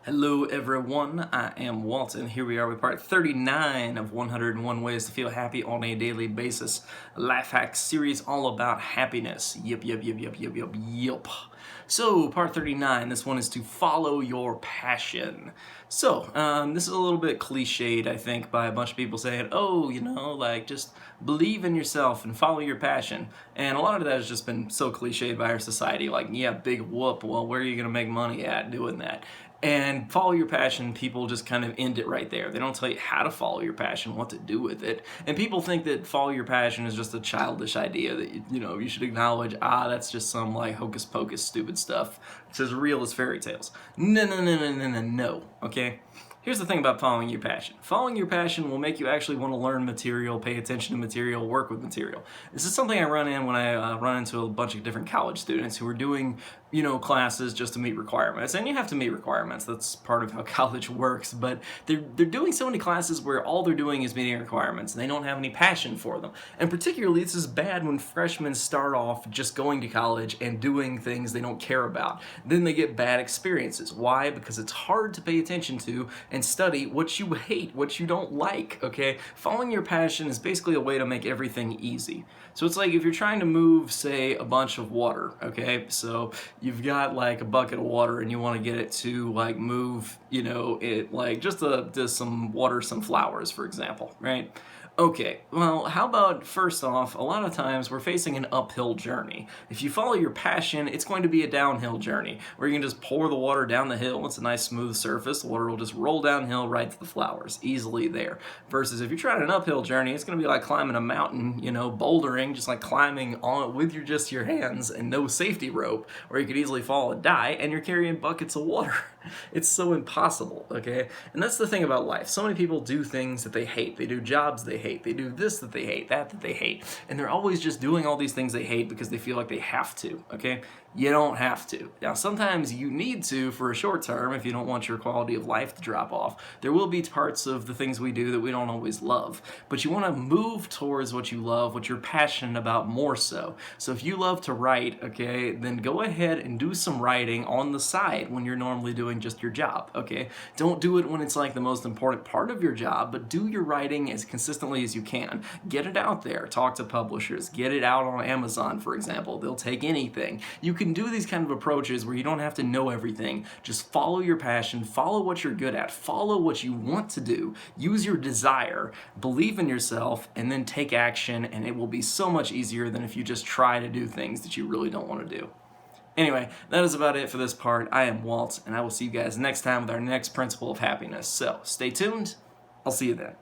Hello everyone, I am Walt, and here we are with part 39 of 101 Ways to Feel Happy on a Daily Basis. A life hack series all about happiness. Yep. So, part 39, this one is to follow your passion. So, this is a little bit cliched, I think, by a bunch of people saying, oh, just believe in yourself and follow your passion. And a lot of that has just been so cliched by our society, like, yeah, big whoop, well, where are you going to make money at doing that? And follow your passion, people just kind of end it right there. They don't tell you how to follow your passion, what to do with it. And people think that follow your passion is just a childish idea that, you should acknowledge, that's just some like hocus pocus stupid stuff. It's as real as fairy tales. No, okay? Here's the thing about following your passion. Following your passion will make you actually want to learn material, pay attention to material, work with material. This is something I run in when I run into a bunch of different college students who are doing, classes just to meet requirements. And you have to meet requirements. That's part of how college works. But they're doing so many classes where all they're doing is meeting requirements and they don't have any passion for them. And particularly, this is bad when freshmen start off just going to college and doing things they don't care about. Then they get bad experiences. Why? Because it's hard to pay attention to and study what you hate, what you don't like, okay? Following your passion is basically a way to make everything easy. So it's like if you're trying to move, say, a bunch of water, okay? So you've got like a bucket of water and you want to get it to like move, it like just some water, some flowers, for example, right? Okay, well, how about first off, a lot of times we're facing an uphill journey. If you follow your passion, it's going to be a downhill journey where you can just pour the water down the hill. It's a nice smooth surface. The water will just roll downhill right to the flowers, easily there. Versus if you're trying an uphill journey, it's going to be like climbing a mountain, bouldering, just like climbing on with just your hands and no safety rope, where you could easily fall and die, and you're carrying buckets of water. It's so impossible, okay? And that's the thing about life. So many people do things that they hate. They do jobs they hate. They do this that they hate, that they hate. And they're always just doing all these things they hate because they feel like they have to, okay? You don't have to. Now, sometimes you need to for a short term if you don't want your quality of life to drop off. There will be parts of the things we do that we don't always love. But you want to move towards what you love, what you're passionate about more so. So if you love to write, okay, then go ahead and do some writing on the side when you're normally doing just your job, okay? Don't do it when it's like the most important part of your job, but do your writing as consistently as you can. Get it out there. Talk to publishers. Get it out on Amazon, for example. They'll take anything. You can do these kind of approaches where you don't have to know everything. Just follow your passion, follow what you're good at, follow what you want to do, use your desire, believe in yourself, and then take action, and it will be so much easier than if you just try to do things that you really don't want to do. Anyway, that is about it for this part. I am Walt, and I will see you guys next time with our next principle of happiness. So, stay tuned. I'll see you then.